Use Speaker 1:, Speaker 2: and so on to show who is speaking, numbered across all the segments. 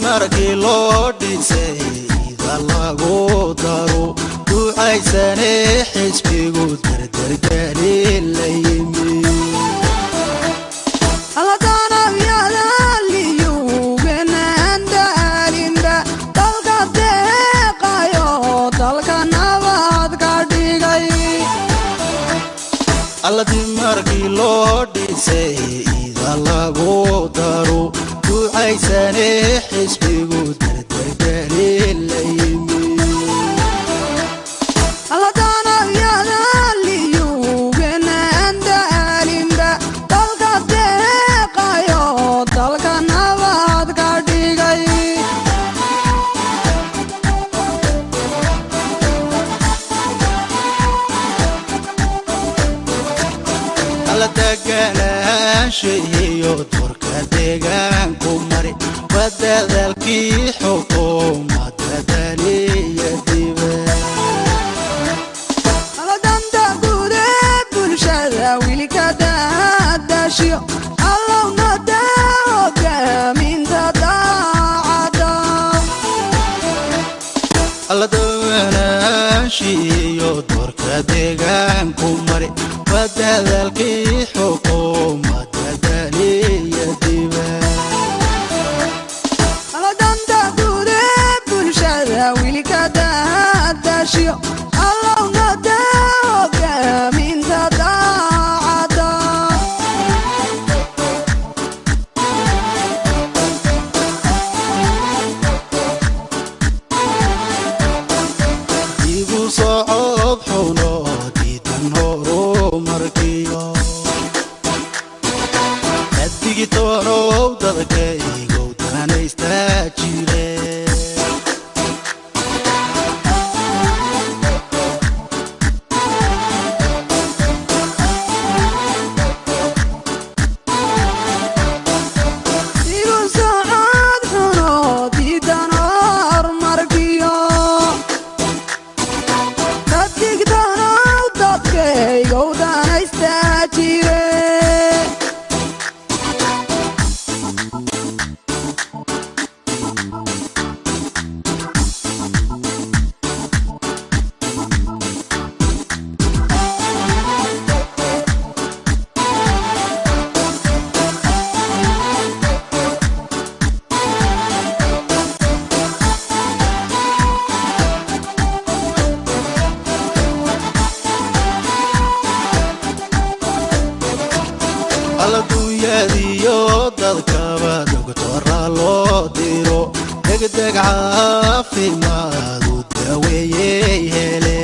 Speaker 1: markii loo dhisay lagu daro ducaysane xisbigu dardargelin la yimi
Speaker 2: aladana yada liyu genanda alinda dalka deeqayo dalka nabad ka dhigay
Speaker 1: alladii markii loo dhisay lagu daro ducaysane xisbigu dardargelin la yimi
Speaker 2: aladana yada liyu genanda alinda dalka deeqayo dalka nabad ka dhigay
Speaker 1: deganaanshiyo doorka deegaanku mari wadadaalkii xukuumadda daniyadiba
Speaker 2: aladanta guud ee bulshada wiilka daadashiyo allowna hogaaminta daacada
Speaker 1: deganaanshiyo doorka deegaanku mari wadadaalkii xukuumadda daniyadiba
Speaker 2: aladanta guud ee bulshada wiilka daadashiyo allowna hogaaminta daacada
Speaker 1: igu socod xuno diidan horumarkiyo digitoonow dadkaygow danaystaa jire
Speaker 2: igu socod xuno diidan horumarkiyo digitoonow dadkaygow danaystaa jire
Speaker 1: aladunyadiyo dadkaba doktora loo diro degdeg caafimaadu daweeyey hele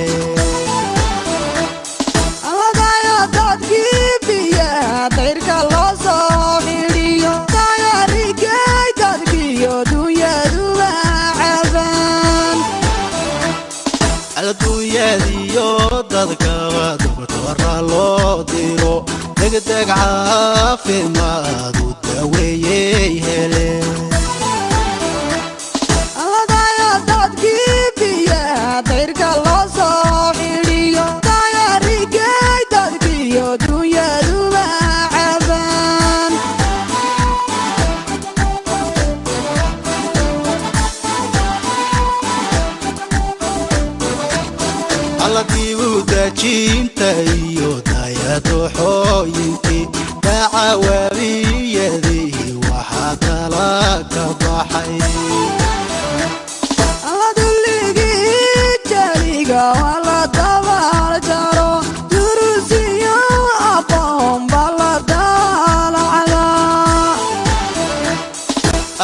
Speaker 2: aladayo dadkii biyaha dayrka loo soo xidhiyo dayarigay dadkiyo dunyaduba caban
Speaker 1: aladunyadiyo dadkaba doktora loo diro degdeg caafimaadu daweeyey hele
Speaker 2: aladayo dadkii biyaha dayrka loo soo xidhiyo dayarigay dadkiyo dunyaduba caban
Speaker 1: alladiibu dajinta iyo dayaduxooyinkii dacawaabiyadii waxaa kala ka baxay
Speaker 2: aladulligii jaliga waa la dabaal jaro durusiyo aqoon baa la daalacda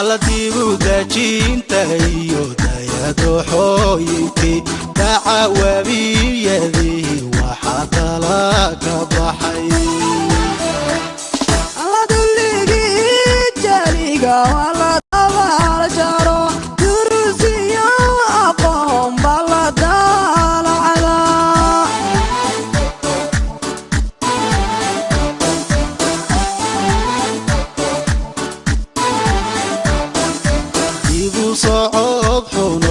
Speaker 1: alladiibu dajinta iyo dayaduxooyinkii dacawaabiyadii waxaa kala ka baxay
Speaker 2: aladulligii jaliga waa la dabaal jaro durusiyo
Speaker 1: dad xun